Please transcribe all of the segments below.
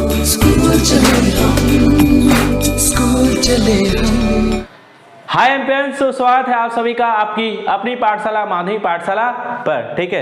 School चले हम। हाय Ampere's, तो स्वागत है आप सभी का आपकी अपनी पाठशाला माध्यमिक पाठशाला पर। ठीक है,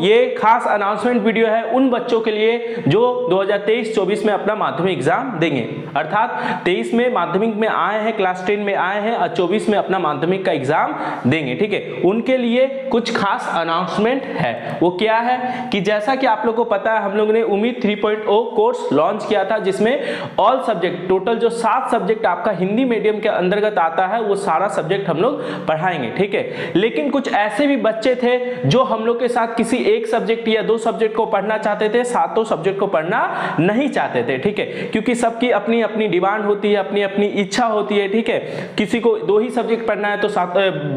ये खास अनाउंसमेंट वीडियो है उन बच्चों के लिए जो 2023-24 में अपना माध्यमिक एग्जाम देंगे, अर्थात 23 में माध्यमिक में आए हैं, क्लास 10 में आए हैं और 24 में अपना माध्यमिक का एग्जाम देंगे। ठीक है, उनके लिए कुछ खास अनाउंसमेंट है। वो क्या है कि जैसा कि आप लोग को पता है, हम लोग ने उम्मीद 3.0 कोर्स लॉन्च किया था, जिसमें ऑल सब्जेक्ट टोटल जो 7 सब्जेक्ट आपका हिंदी मीडियम के अंतर्गत आता है वो सारा सब्जेक्ट हम लोग पढ़ाएंगे। ठीक है, लेकिन कुछ ऐसे भी बच्चे थे जो हम लोग के साथ किसी एक सब्जेक्ट या 2 सब्जेक्ट को पढ़ना चाहते थे, 7 सब्जेक्ट को पढ़ना नहीं चाहते थे। ठीक है, क्योंकि सबकी अपनी अपनी डिमांड होती है, अपनी अपनी इच्छा होती है। ठीक है, किसी को 2 ही सब्जेक्ट पढ़ना है तो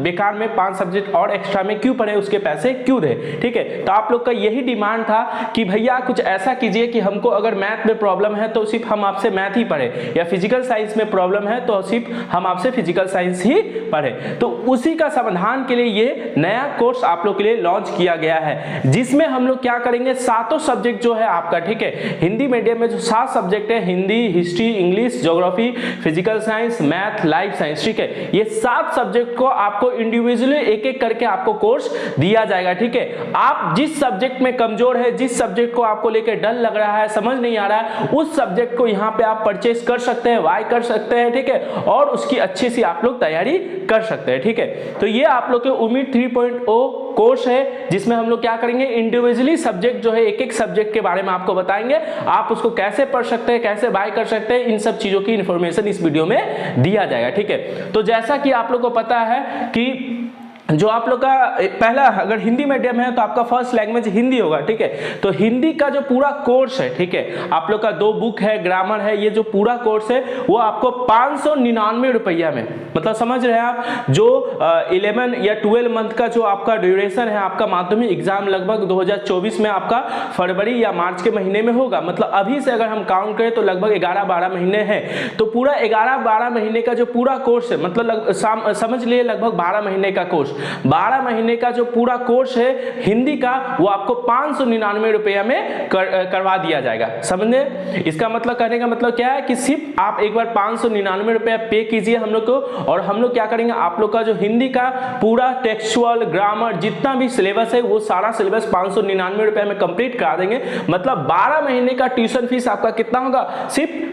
बेकार में 5 सब्जेक्ट और एक्स्ट्रा में क्यों पढ़े, उसके पैसे क्यों दे। ठीक है, तो आप लोग का यही डिमांड था कि भैया कुछ ऐसा कीजिए कि हमको अगर मैथ में प्रॉब्लम है तो सिर्फ हम आपसे मैथ ही पढ़े, या फिजिकल साइंस में प्रॉब्लम है तो सिर्फ हम आपसे फिजिकल साइंस ही पढ़े। तो उसी का समाधान के लिए ये नया कोर्स आप लोग के लिए लॉन्च किया गया है, जिसमें हम लोग क्या करेंगे, 7 सब्जेक्ट जो है आपका, ठीक है, हिंदी मीडियम में जो 7 सब्जेक्ट है, Hindi, history, English, geography, physical science, math, life science, ठीक है, ये 7 सब्जेक्ट को आपको इंडिविजुअली एक एक करके आपको कोर्स दिया जाएगा। ठीक है, आप जिस सब्जेक्ट में कमजोर है, जिस सब्जेक्ट को आपको लेकर डर लग रहा है, समझ नहीं आ रहा है, उस सब्जेक्ट को यहाँ पे आप परचेस कर सकते हैं, बाय कर सकते हैं। ठीक है, और उसकी अच्छी सी आप लोग तैयारी कर सकते हैं। ठीक है, तो ये आप लोग के उम्मीद 3.0 कोर्स है, जिसमें हम लोग क्या करेंगे, इंडिविजुअली सब्जेक्ट जो है, एक एक सब्जेक्ट के बारे में आपको बताएंगे, आप उसको कैसे पढ़ सकते हैं, कैसे बाय कर सकते हैं, इन सब चीजों की इंफॉर्मेशन इस वीडियो में दिया जाएगा। ठीक है, तो जैसा कि आप लोग को पता है कि जो आप लोग का पहला, अगर हिंदी मीडियम है तो आपका फर्स्ट लैंग्वेज हिंदी होगा। ठीक है, तो हिंदी का जो पूरा कोर्स है, ठीक है, आप लोग का 2 बुक है, ग्रामर है, ये जो पूरा कोर्स है वो आपको 599 रुपया में, मतलब समझ रहे हैं आप, जो 11 या 12 मंथ का जो आपका ड्यूरेशन है, आपका माध्यमिक एग्जाम लगभग 2024 में आपका फरवरी या मार्च के महीने में होगा, मतलब अभी से अगर हम काउंट करें तो लगभग 11-12 महीने हैं। तो पूरा 11-12 महीने का जो पूरा कोर्स है, मतलब समझ लिए लगभग 12 महीने का कोर्स, 12 महीने का जो पूरा कोर्स है हिंदी का, वो आपको 599 रुपया में करवा दिया जाएगा। समझे, इसका मतलब, कहने का मतलब क्या है कि सिर्फ आप एक बार 599 रुपया पे कीजिए हम लोग को, और हम लोग क्या करेंगे, आप लोग का जो हिंदी का पूरा टेक्सचुअल, ग्रामर, जितना भी सिलेबस है वो सारा सिलेबस 599 रुपया में कंप्लीट करा देंगे। मतलब 12 महीने का ट्यूशन फीस आपका कितना होगा, सिर्फ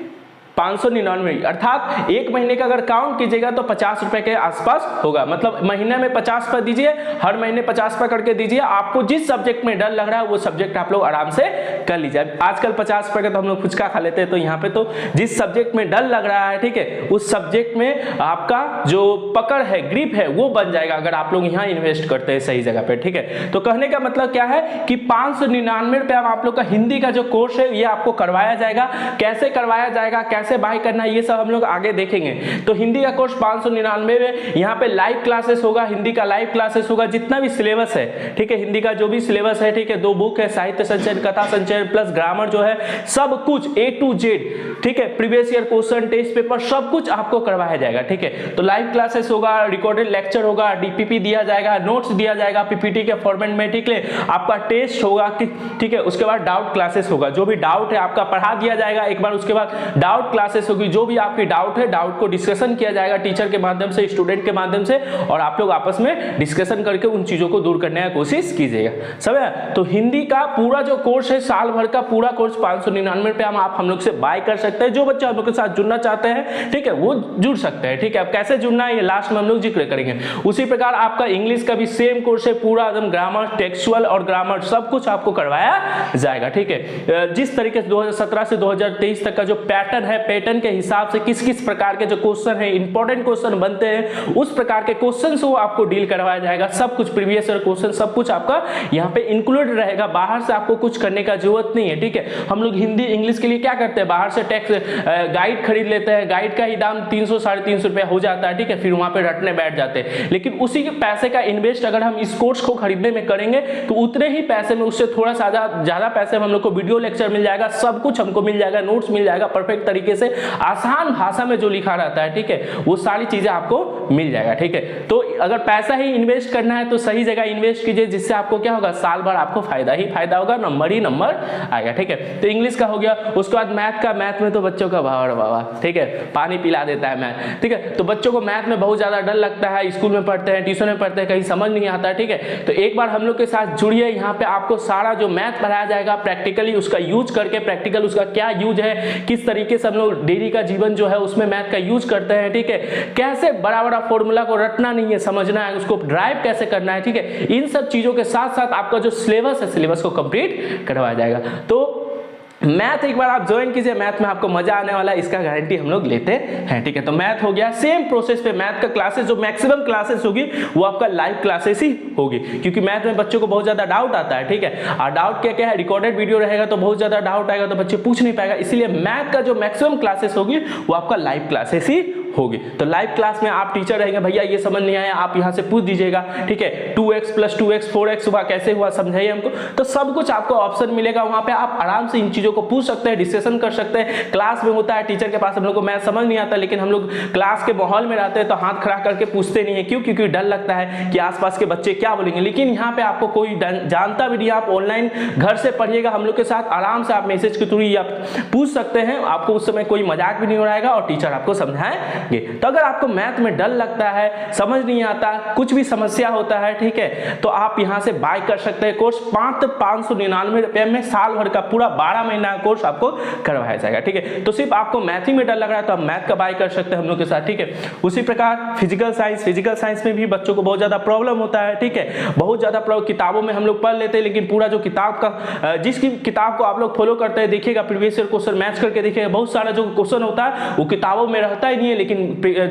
599, अर्थात एक महीने का अगर काउंट कीजिएगा तो 50 रुपए के आसपास होगा। मतलब महीने में 50 पर दीजिए, हर महीने 50 पर करके दीजिए। आपको जिस सब्जेक्ट में डर लग रहा है वो सब्जेक्ट आप लोग आराम से कर लीजिए। आजकल 50 पर तो हम लोग फुचका खा लेते हैं, तो यहाँ पे तो जिस सब्जेक्ट में डर लग रहा है, ठीक है, उस सब्जेक्ट में आपका जो पकड़ है, ग्रिप है, वो बन जाएगा अगर आप लोग यहाँ इन्वेस्ट करते हैं सही जगह पे। ठीक है, तो कहने का मतलब क्या है कि 599 रुपया आप लोग का हिंदी का जो कोर्स है ये आपको करवाया जाएगा। कैसे करवाया जाएगा, कैसे बाय करना है, ये सब हम लोग आगे देखेंगे। तो हिंदी का कोर्स 599 में, यहाँ पे लाइव क्लासेस होगा, हिंदी का लाइव क्लासेस होगा, जितना भी सिलेबस है, ठीक है, हिंदी का जो भी सिलेबस है, ठीक है, 2 बुक है, साहित्य संचयन, कथा संचयन प्लस ग्रामर जो है, सब कुछ A to Z, ठीक है, previous year question, test paper, सब कुछ आपको करवाया जाएगा। ठीक है, तो लाइव क्लासेस होगा, रिकॉर्डेड लेक्चर होगा, DPP दिया जाएगा, नोट्स दिया जाएगा PPT के फॉर्मेट में। ठीक है, आपका टेस्ट होगा, ठीक है, उसके बाद डाउट क्लासेस होगा, जो भी डाउट है आपका पढ़ा दिया जाएगा एक बार, उसके बाद डाउट क्लासेस होगी, जो भी आपकी डाउट है, डाउट को डिस्कशन किया जाएगा टीचर के माध्यम से, स्टूडेंट के माध्यम से, और आप लोग आपस में डिस्कशन करके उन चीजों को दूर करने की कोशिश कीजिएगा। समझे, तो हिंदी का पूरा जो कोर्स है, साल भर का पूरा कोर्स 599 रुपया में आप हम लोग से बाय कर सकते हैं। जो बच्चे हम लोग के साथ जुड़ना चाहते हैं, ठीक है, वो जुड़ सकते हैं। ठीक है, अब कैसे जुड़ना है ये लास्ट में हम लोग जिक्र करेंगे। उसी प्रकार आपका इंग्लिश का भी सेम कोर्स है, पूरा एकदम ग्रामर, टेक्सचुअल और ग्रामर सब कुछ आपको करवाया जाएगा। ठीक है, जिस तरीके से 2017 से 2023 तक का जो पैटर्न है, पैटर्न के हिसाब से किस किस प्रकार के जो क्वेश्चन है, इंपॉर्टेंट क्वेश्चन बनते हैं, उस प्रकार के क्वेश्चन को आपको डील करवाया जाएगा। सब कुछ प्रीवियस ईयर क्वेश्चन सब कुछ आपका यहाँ पे इंक्लूड रहेगा, बाहर से आपको कुछ करने का जरूरत नहीं है। ठीक है, हम लोग हिंदी इंग्लिश के लिए क्या करते हैं, बाहर से टेक्स्ट गाइड खरीद लेते हैं, गाइड का ही दाम 300-350 रुपया हो जाता है। ठीक है, फिर वहां पे रटने बैठ जाते हैं, लेकिन उसी के पैसे का इन्वेस्ट अगर हम इस कोर्स को खरीदने में करेंगे तो उतने ही पैसे में, उससे थोड़ा सा ज्यादा पैसे में हम लोग को वीडियो लेक्चर मिल जाएगा, सब कुछ हमको मिल जाएगा, नोट्स मिल जाएगा, परफेक्ट तरीके तरीके से आसान भाषा में जो लिखा रहता है, ठीक है, वो सारी चीजें आपको मिल जाएगा, ठीक है। तो अगर पैसा ही इन्वेस्ट करना है तो सही जगह इन्वेस्ट कीजिए, जिससे आपको क्या होगा, साल भर आपको फायदा ही फायदा होगा, नंबर ही नंबर आएगा, ठीक है। तो इंग्लिश का हो गया, उसके बाद मैथ का, मैथ में तो बच्चों का बाबा, ठीक है, पानी पिला देता है मैथ, ठीक है। तो बच्चों को मैथ में बहुत ज्यादा डर लगता है, स्कूल में पढ़ते हैं, ट्यूशन में पढ़ते हैं, कहीं समझ नहीं आता, ठीक है। तो एक बार हम लोग के साथ जुड़िए, यहाँ पे आपको सारा जो मैथ पढ़ाया जाएगा प्रैक्टिकली, उसका यूज करके, प्रैक्टिकल उसका क्या यूज है, किस तरीके से हम लोग डेली का जीवन जो है उसमें मैथ का यूज करते हैं, ठीक है। कैसे बड़ा बड़ा फॉर्मूला को रटना नहीं है, समझना है, उसको ड्राइव कैसे करना है, ठीक है। इन सब चीजों के साथ साथ आपका जो सिलेबस है, सिलेबस को कंप्लीट करवाया जाएगा। तो मैथ एक बार आप ज्वाइन कीजिए, मैथ में आपको मजा आने वाला है, इसका गारंटी हम लोग लेते हैं, ठीक है। तो मैथ हो गया, सेम प्रोसेस पे मैथ का क्लासेस जो मैक्सिमम क्लासेस होगी वो आपका लाइव क्लासेस ही होगी, क्योंकि मैथ में बच्चों को बहुत ज्यादा डाउट आता है, ठीक है। और डाउट क्या क्या है, रिकॉर्डेड वीडियो रहेगा तो बहुत ज्यादा डाउट आएगा तो बच्चे पूछ नहीं पाएगा, इसलिए मैथ का जो मैक्सिमम क्लासेस होगी वो आपका लाइव क्लासेस ही होगी। तो लाइव क्लास में आप टीचर रहेंगे, भैया ये समझ नहीं आया, आप यहाँ से पूछ दीजिएगा, ठीक है। 2x + 2x 4x हुआ, कैसे हुआ, समझाइए हमको। तो सब कुछ आपको ऑप्शन मिलेगा वहां पे, आप आराम से इन चीजों को पूछ सकते हैं, डिस्कशन कर सकते हैं। क्लास में होता है, टीचर के पास हम लोग को मैथ समझ नहीं आता, लेकिन हम लोग क्लास के माहौल में रहते हैं तो हाथ खड़ा करके पूछते नहीं है, क्यों? क्योंकि डर लगता है कि आसपास के बच्चे क्या बोलेंगे। लेकिन यहाँ पे आपको कोई जानता भी नहीं, आप ऑनलाइन घर से पढ़िएगा हम लोग के साथ, आराम से आप मैसेज के थ्रू आप पूछ सकते हैं, आपको उस समय कोई मजाक भी नहीं उड़ाएगा और टीचर आपको समझाएंगे। तो अगर आपको मैथ में डर लगता है, समझ नहीं आता, कुछ भी समस्या होता है, ठीक है, तो आप यहां से बाय कर सकते हैं कोर्स। 599 रुपए में साल भर का पूरा 12 महीना का कोर्स आपको करवाया जाएगा, ठीक है। तो सिर्फ आपको मैथ ही में डर लग रहा है तो आप मैथ का बाय कर सकते हैं हम लोग के साथ, ठीक है। उसी प्रकार फिजिकल साइंस में भी बच्चों को बहुत ज्यादा प्रॉब्लम होता है, ठीक है। बहुत ज्यादा किताबों में हम लोग पढ़ लेते हैं, लेकिन पूरा जो किताब का, जिस किताब को आप लोग फॉलो करते हैं, देखिएगा प्रीवियस ईयर क्वेश्चन मैच करके देखिएगा, बहुत सारा जो क्वेश्चन होता है वो किताबों में रहता ही नहीं है, लेकिन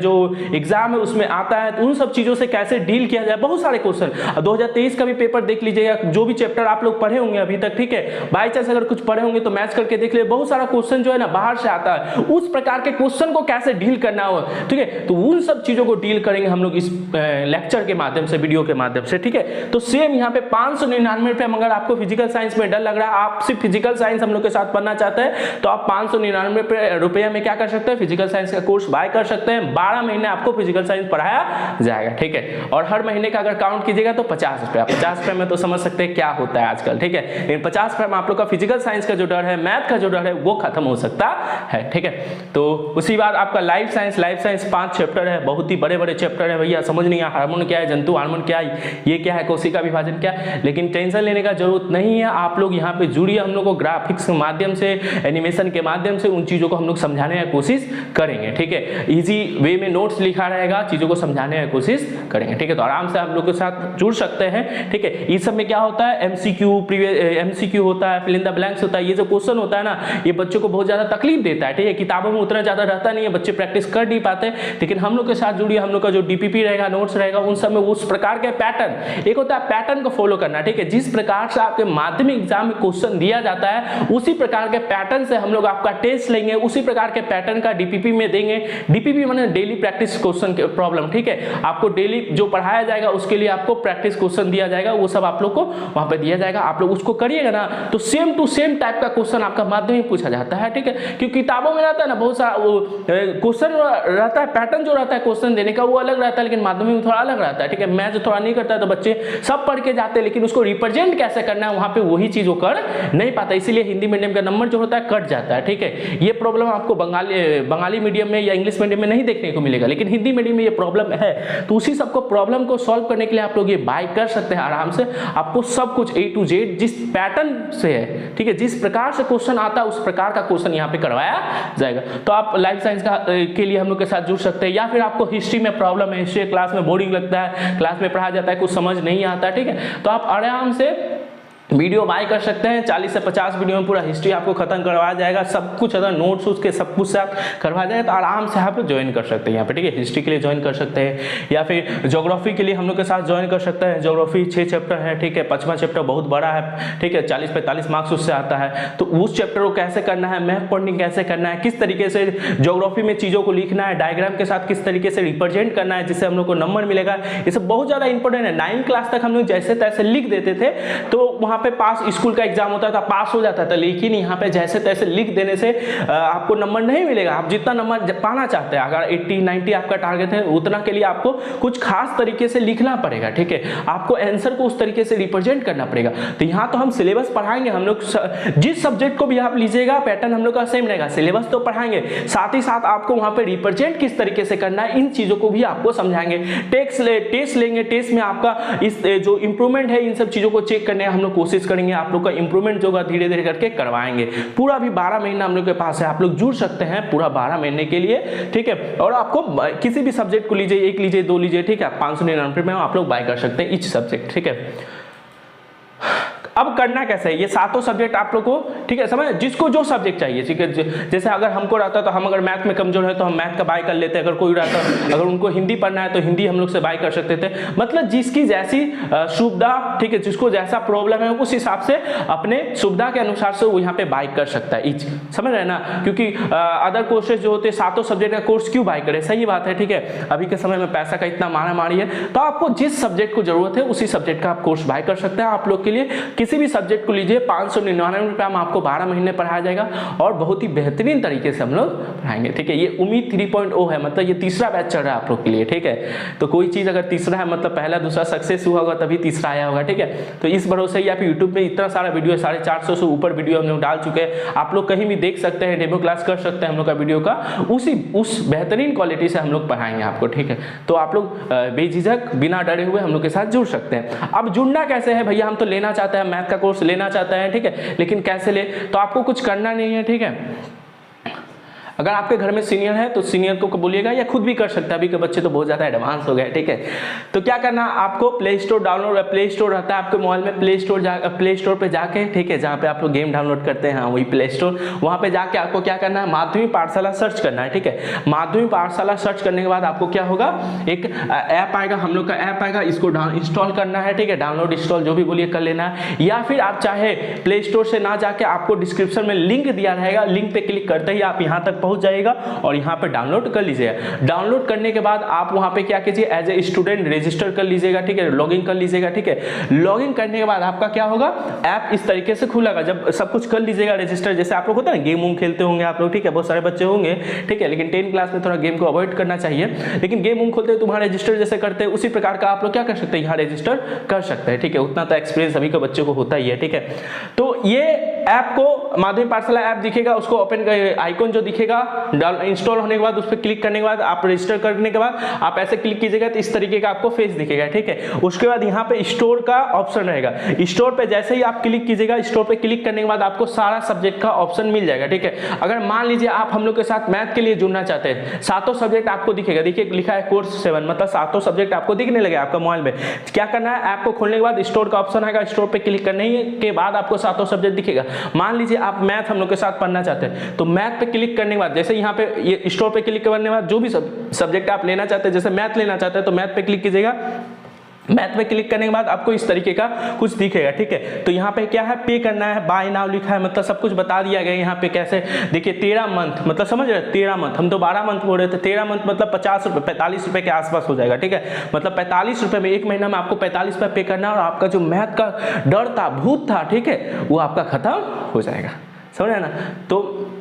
जो एग्जाम है उसमें आता है। तो उन सब चीजों से कैसे डील किया जाए, बहुत सारे क्वेश्चन। 2023 का भी पेपर देख लीजिएगा, जो भी चैप्टर आप लोग पढ़े होंगे अभी तक, ठीक है, बाई चांस अगर कुछ पढ़े होंगे तो मैच करके देख लीजिए, बहुत सारा क्वेश्चन जो है ना बाहर से आता है, उस प्रकार के क्वेश्चन को कैसे डील करना हो, ठीक है। तो उन सब चीजों को डील करेंगे हम लोग इस लेक्चर के माध्यम से, वीडियो के माध्यम से, ठीक है। तो सेम यहाँ पे 599 रुपए, मगर आपको फिजिकल साइंस में डर लग रहा है, आप सिर्फ फिजिकल साइंस हम लोग के साथ पढ़ना चाहते हैं, तो आप 599 रुपए में क्या कर सकते हैं, फिजिकल साइंस का कोर्स बाय कर सकते हैं। 12 महीने आपको फिजिकल साइंस पढ़ाया जाएगा, ठीक है। और हर महीने का अगर काउंट कीजिएगा तो 50 रुपया, 50 रुपये में तो समझ सकते हैं क्या होता है आजकल, ठीक है। लेकिन 50 रुपये में आप लोग का फिजिकल साइंस का जो डर है, मैथ का जो डर है, वो खत्म हो सकता है, ठीक है। तो उसी बात आपका लाइफ साइंस 5 चैप्टर है, बहुत ही बड़े बड़े चैप्टर है भैया, समझ नहीं है हार्मोन क्या है, जंतु हार्मोन क्या है, ये क्या है, कोशिका विभाजन क्या है, लेकिन टेंशन लेने का जरूरत नहीं है। आप लोग यहाँ पे जुड़िए, हम लोग को ग्राफिक्स के माध्यम से, एनिमेशन के माध्यम से उन चीजों को हम लोग समझाने की कोशिश करेंगे, ठीक है। इजी वे में नोट्स लिखा रहेगा, चीजों को समझाने की कोशिश करेंगे, ठीक है। तो आराम से आप लोग के साथ जुड़ सकते हैं, ठीक है। इस सब में क्या होता है, एमसीक्यू होता है, फिल इन द ब्लैंक्स होता है। ये जो क्वेश्चन होता है ना, ये बच्चों को बहुत ज्यादा तकलीफ देता है, ठीक है। किताबों में उतना ज्यादा रहता नहीं है, बच्चे प्रैक्टिस कर नहीं पाते, लेकिन हम लोग के साथ जुड़िए, हम लोग का जो डीपीपी रहेगा, नोट्स रहेगा, उन सब में उस प्रकार के पैटर्न, एक होता है पैटर्न को फॉलो करना, ठीक है। जिस प्रकार से आपके माध्यमिक एग्जाम में क्वेश्चन दिया जाता है, उसी प्रकार के पैटर्न से हम लोग आपका टेस्ट लेंगे, उसी प्रकार के पैटर्न का डीपीपी में देंगे। डीपीपी माने डेली प्रैक्टिस क्वेश्चन प्रॉब्लम, ठीक है। आपको डेली जो पढ़ाया जाएगा उसके लिए आपको प्रैक्टिस क्वेश्चन दिया जाएगा, वो सब आप लोग को वहां पे दिया जाएगा, आप लोग उसको करिएगा ना, तो सेम टू सेम टाइप का क्वेश्चन आपका माध्यमिक पूछा जाता है, ठीक है। क्योंकि किताबों में रहता है ना बहुत सारा क्वेश्चन रहता है, पैटर्न जो रहता है क्वेश्चन देने का वो अलग रहता है, लेकिन माध्यमिक में थोड़ा अलग रहता है, ठीक है। मैं जो थोड़ा नहीं करता है तो बच्चे सब पढ़ के जाते हैं, लेकिन उसको रिप्रेजेंट कैसे करना है वहां पे वही चीज वो कर नहीं पाता, इसीलिए हिंदी मीडियम का नंबर जो होता है कट जाता है, ठीक है। ये प्रॉब्लम आपको बंगाली मीडियम में या इंग्लिश मीडियम में नहीं देखने को मिलेगा, लेकिन हिंदी मीडियम में ये प्रॉब्लम है। तो उसी सबको प्रॉब्लम को सॉल्व करने के लिए आप लोग ये बाय कर सकते हैं आराम से। आपको सब कुछ A to Z जिस पैटर्न से है, ठीक है, जिस प्रकार से क्वेश्चन आता है उस प्रकार का क्वेश्चन यहाँ पे करवाया जाएगा। तो आप लाइफ साइंस का के लिए हम लोग के साथ जुड़ सकते हैं, या फिर आपको हिस्ट्री में प्रॉब्लम है, हिस्ट्री क्लास में बोरिंग लगता है, क्लास में पढ़ाया जाता है कुछ समझ नहीं आता, ठीक है, तो आप आराम से वीडियो बाय कर सकते हैं। 40 से 50 वीडियो में पूरा हिस्ट्री आपको खत्म करवाया जाएगा, सब कुछ अगर नोट्स उसके सब कुछ से आप करवाया जाएगा, तो आराम से आप ज्वाइन कर सकते हैं यहाँ पे, ठीक है। हिस्ट्री के लिए ज्वाइन कर सकते हैं, या फिर ज्योग्राफी के लिए हम लोग के साथ ज्वाइन कर सकते हैं। ज्योग्राफी 6 चैप्टर है, ठीक है, 5वां चैप्टर बहुत बड़ा है, ठीक है, 40-45 मार्क्स उससे आता है। तो उस चैप्टर को कैसे करना है, मैप पॉइंटिंग कैसे करना है, किस तरीके से ज्योग्राफी में चीजों को लिखना है, डायग्राम के साथ किस तरीके से रिप्रेजेंट करना है जिससे हम लोग को नंबर मिलेगा, ये सब बहुत ज्यादा इंपॉर्टेंट है। 9th क्लास तक हम लोग जैसे तैसे लिख देते थे, तो वहां वहाँ पे पास स्कूल का एग्जाम होता था, पास हो जाता था, लेकिन यहाँ पे जैसे तैसे लिख देने से आपको नंबर नहीं मिलेगा। आप जितना नंबर पाना चाहते हैं, अगर 80 90 आपका टारगेट है, उतना के लिए आपको कुछ खास तरीके से लिखना पड़ेगा, ठीक है। आपको आंसर को उस तरीके से रिप्रेजेंट करना पड़ेगा। तो यहाँ तो हम सिलेबस पढ़ाएंगे, हम लोग जिस सब्जेक्ट को भी आप लीजिएगा पैटर्न हम लोग का सेम रहेगा, सिलेबस तो पढ़ाएंगे, साथ ही साथ आपको वहाँ पे रिप्रेजेंट किस तरीके से करना है इन चीजों को भी आपको समझाएंगे। टेस्ट लेंगे, टेस्ट में आपका इस जो इंप्रूवमेंट है इन सब चीजों को चेक करने हम लोग कोशिश करेंगे, आप लोग का इंप्रूवमेंट जो होगा धीरे धीरे करके करवाएंगे। पूरा भी 12 महीना हम लोग के पास है, आप लोग जुड़ सकते हैं पूरा 12 महीने के लिए, ठीक है। और आपको किसी भी सब्जेक्ट को लीजिए, 1 लीजिए 2 लीजिए, ठीक है, 599 में आप लोग बाय कर सकते हैं ईच सब्जेक्ट, ठीक है। अब करना कैसे है, ये सातों सब्जेक्ट आप लोग को, ठीक है, समझ, जिसको जो सब्जेक्ट चाहिए, ठीक है। जैसे अगर हमको रहता तो हम अगर मैथ में कमजोर है तो हम मैथ का बाय कर लेते, अगर कोई रहता, अगर उनको हिंदी पढ़ना है तो हिंदी हम लोग से बाय कर सकते थे। मतलब जिसकी जैसी सुविधा, ठीक है, जिसको जैसा प्रॉब्लम है उस हिसाब से अपने सुविधा के अनुसार से वो यहाँ पे बाय कर सकता है ईच, समझ रहे हैं ना। क्योंकि अदर कोर्सेज जो होते हैं, सातों सब्जेक्ट का कोर्स क्यों बाय करे, सही बात है, ठीक है। अभी के समय में पैसा का इतना मारामारी है, तो आपको जिस सब्जेक्ट को जरूरत है उसी सब्जेक्ट का आप कोर्स बाय कर सकते हैं। आप लोग के लिए किसी भी सब्जेक्ट को लीजिए, 599 रुपये में आपको 12 महीने पढ़ाया जाएगा और बहुत ही बेहतरीन तरीके से हम लोग पढ़ाएंगे, ठीक है। ये उम्मीद 3.0 है, मतलब ये तीसरा बैच चल रहा है आप लोग के लिए, ठीक है। तो कोई चीज अगर तीसरा है मतलब पहला दूसरा सक्सेस हुआ होगा तभी तीसरा आया होगा, ठीक है। तो इस भरोसे ही आप यूट्यूब में इतना सारा वीडियो है, 450 से ऊपर वीडियो हम लोग डाल चुके हैं, आप लोग कहीं भी देख सकते हैं, डेमो क्लास कर सकते हैं हम लोग का वीडियो का, उस बेहतरीन क्वालिटी से हम लोग पढ़ाएंगे आपको, ठीक है। तो आप लोग बेझिझक बिना डरे हुए हम लोग के साथ जुड़ सकते हैं। अब जुड़ना कैसे है भैया, हम तो लेना चाहते हैं, मैथ का कोर्स लेना चाहते हैं, ठीक है, लेकिन कैसे ले, तो आपको कुछ करना नहीं है, ठीक है। अगर आपके घर में सीनियर है तो सीनियर को बोलिएगा, या खुद भी कर सकते हैं, अभी के बच्चे तो बहुत ज़्यादा एडवांस हो गए, ठीक है। तो क्या करना, आपको play store download, play store रहता है आपके मोबाइल में, प्ले स्टोर पे जाके, ठीक है, जहाँ पे आप लोग गेम डाउनलोड करते हैं, हाँ वही प्ले स्टोर, वहाँ पे जाके आपको क्या करना है, माध्यमिक पाठशाला सर्च करना है, ठीक है। माध्यमिक पाठशाला सर्च करने के बाद आपको क्या होगा, एक ऐप आएगा, हम लोग का ऐप आएगा, इसको इंस्टॉल करना है, ठीक है, डाउनलोड इंस्टॉल जो भी बोलिए कर लेना है। या फिर आप चाहे प्ले स्टोर से ना जाके आपको डिस्क्रिप्शन में लिंक दिया रहेगा, लिंक पे क्लिक करते ही आप यहाँ तक पहुँच जाएगा और यहाँ पे डाउनलोड कर लीजिएगा। डाउनलोड करने के बाद आप वहाँ पे क्या कीजिए, एज ए स्टूडेंट रजिस्टर कर लीजिएगा, ठीक है, लॉगिन कर लीजिएगा, ठीक है। लॉगिन करने के बाद आपका क्या होगा, ऐप इस तरीके से खुलेगा। जब सब कुछ कर लीजिएगा रजिस्टर, जैसे आप लोग होता है ना, गेम वूम खेलते होंगे आप लोग, ठीक है, बहुत सारे बच्चे होंगे, ठीक है, लेकिन 10 क्लास में थोड़ा गेम को अवॉइड करना चाहिए, लेकिन गेम वूम खोलते हैं तो वहाँ रजिस्टर जैसे करते हैं उसी प्रकार का आप लोग क्या कर सकते हैं, यहाँ रजिस्टर कर सकते हैं, ठीक है। उतना तो एक्सपीरियंस सभी के बच्चों को होता ही है, ठीक है। तो ये ऐप को माध्यमिक पाठशाला ऐप दिखेगा, उसको ओपन आइकॉन जो दिखेगा, इंस्टॉल होने के बाद उस पर क्लिक करने के बाद आप रजिस्टर करने के बाद आप ऐसे क्लिक कीजिएगा तो इस तरीके का आपको फेस दिखेगा, ठीक है। उसके बाद यहाँ पे स्टोर का ऑप्शन रहेगा, स्टोर पे जैसे ही आप क्लिक कीजिएगा, स्टोर पे क्लिक करने के बाद आपको सारा सब्जेक्ट का ऑप्शन मिल जाएगा, ठीक है। अगर मान लीजिए आप हम लोग के साथ मैथ के लिए जुड़ना चाहते हैं, सातों सब्जेक्ट आपको दिखेगा, देखिए लिखा है कोर्स 7, मतलब सातों सब्जेक्ट आपको दिखने लगे आपका मोबाइल में। क्या करना है, ऐप को खोलने के बाद स्टोर का ऑप्शन आएगा, स्टोर पे क्लिक करने के बाद आपको सातों सब्जेक्ट दिखेगा। मान लीजिए आप मैथ हम लोग के साथ पढ़ना चाहते हैं, तो मैथ पे क्लिक करने के बाद जैसे यहाँ पे ये स्टोर पे क्लिक करने के बाद जो भी सब्जेक्ट आप लेना चाहते हैं, जैसे मैथ लेना चाहते हैं तो मैथ पे क्लिक कीजिएगा। मैथ पे क्लिक करने के बाद आपको इस तरीके का कुछ दिखेगा, ठीक है। तो यहाँ पे क्या है, पे करना है, बाय नाउ लिखा है, मतलब सब कुछ बता दिया गया यहाँ पे कैसे। देखिए 13 मंथ, मतलब समझ रहे, 13 मंथ, हम तो 12 मंथ बोल रहे थे, 13 मंथ मतलब 50 रुपये, 45 रुपये के आसपास हो जाएगा, ठीक है। मतलब 45 रुपये में एक महीना में आपको 45 रुपये पे करना है और आपका जो मैथ का डर था, भूत था, ठीक है, वो आपका खत्म हो जाएगा, समझ रहे ना। तो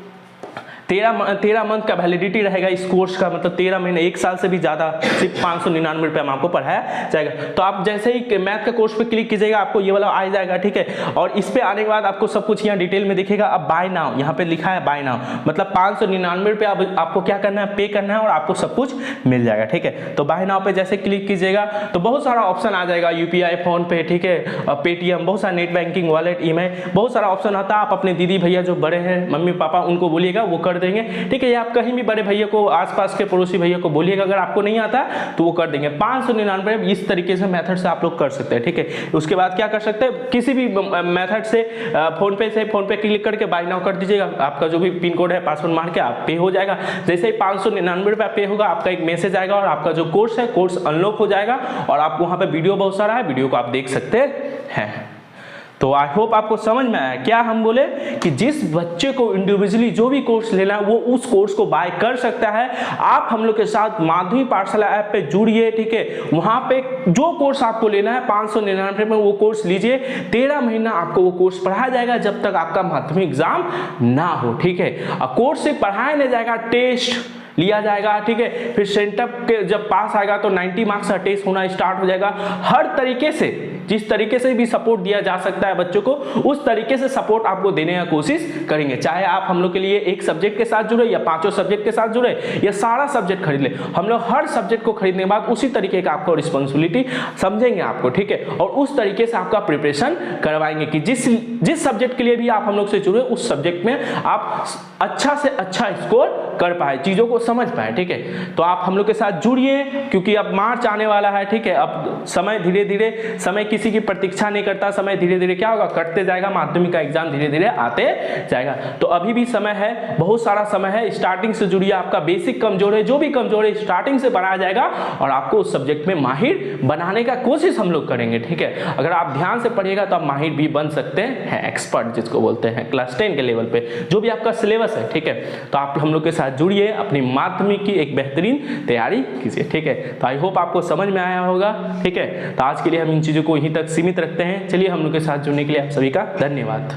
13 मंथ का वैलिडिटी रहेगा इस कोर्स का, मतलब 13 महीने, 1 साल से भी ज़्यादा, सिर्फ 599 रुपये में आपको पढ़ाया जाएगा। तो आप जैसे ही मैथ का कोर्स पे क्लिक कीजिएगा आपको ये वाला आ जाएगा, ठीक है। और इस पे आने के बाद आपको सब कुछ यहाँ डिटेल में दिखेगा। अब बाय नाउ, यहाँ पे लिखा है बाय नाउ, मतलब 599 रुपये आपको क्या करना है, पे करना है और आपको सब कुछ मिल जाएगा, ठीक है। तो बाय नाउ पे जैसे क्लिक कीजिएगा तो बहुत सारा ऑप्शन आ जाएगा, UPI, फोन पे, ठीक है, पेटीएम, बहुत सारा नेट बैंकिंग, वॉलेट, ईएमआई, बहुत सारा ऑप्शन आता है। आप अपने दीदी भैया जो बड़े हैं, मम्मी पापा, उनको बोलिएगा, वो कर देंगे, ठीक है। या आप कहीं भी बड़े भैया को, आसपास के पड़ोसी भैया को बोलिएगा, अगर आपको नहीं आता तो वो कर देंगे। 599 इस तरीके से मेथड से आप लोग कर सकते हैं, ठीक है। उसके बाद क्या कर सकते हैं, किसी भी मेथड से, फोन पे क्लिक करके बाय नाउ कर दीजिएगा, आपका जो भी पिन कोड है पासवर्ड मार के आप पे हो जाएगा। जैसे ही 599 रुपये पे होगा आपका एक मैसेज आएगा और आपका जो कोर्स है, कोर्स अनलॉक हो जाएगा और आप वहाँ पे वीडियो बहुत सारा है, वीडियो को आप देख सकते हैं। तो आई होप आपको समझ में आया। क्या हम बोले कि जिस बच्चे को इंडिविजुअली जो भी कोर्स लेना है वो उस कोर्स को बाय कर सकता है। आप हम लोग के साथ माध्यमिक पाठशाला ऐप पे जुड़िए, ठीक है। वहां पे जो कोर्स आपको लेना है 599 में वो कोर्स लीजिए। 13 महीना आपको वो कोर्स पढ़ाया जाएगा जब तक आपका माध्यमिक एग्जाम ना हो, ठीक है। कोर्स से पढ़ाया नहीं जाएगा, टेस्ट लिया जाएगा, ठीक है। फिर सेंटअप के जब पास आएगा तो 90 मार्क्स का टेस्ट होना स्टार्ट हो जाएगा। हर तरीके से जिस तरीके से भी सपोर्ट दिया जा सकता है बच्चों को, उस तरीके से सपोर्ट आपको देने का कोशिश करेंगे। चाहे आप हम लोग के लिए एक सब्जेक्ट के साथ जुड़े या 5 सब्जेक्ट के साथ जुड़े या सारा सब्जेक्ट खरीद ले, हम लोग हर सब्जेक्ट को खरीदने के बाद उसी तरीके का आपको रिस्पॉन्सिबिलिटी समझेंगे आपको, ठीक है। और उस तरीके से आपका प्रिपरेशन करवाएंगे कि जिस सब्जेक्ट के लिए भी आप हम लोग से जुड़े उस सब्जेक्ट में आप अच्छा से अच्छा स्कोर कर पाए, चीजों को समझ पाए, ठीक है। तो आप हम लोग के साथ जुड़िए क्योंकि अब मार्च आने वाला है, ठीक है। अब समय धीरे धीरे, समय किसी की प्रतीक्षा नहीं करता, समय धीरे धीरे क्या होगा, कटते जाएगा। माध्यमिक का एग्जाम धीरे धीरे आते जाएगा। तो अभी भी समय है, बहुत सारा समय है। स्टार्टिंग से जुड़िए। आपका बेसिक कमजोर है, जो भी कमजोर है स्टार्टिंग से बनाया जाएगा और आपको उस सब्जेक्ट में माहिर बनाने का कोशिश हम लोग करेंगे, ठीक है। अगर आप ध्यान से पढ़िएगा तो आप माहिर भी बन सकते हैं, एक्सपर्ट जिसको बोलते हैं, क्लास 10 के लेवल पे जो भी आपका सिलेबस है, ठीक है। तो आप हम लोग के साथ जुड़िए, अपनी माध्यमिक की एक बेहतरीन तैयारी कीजिए, ठीक है। तो आई होप आपको समझ में आया होगा, ठीक है। तो आज के लिए हम इन चीजों को यहीं तक सीमित रखते हैं। चलिए, हम लोग के साथ जुड़ने के लिए आप सभी का धन्यवाद।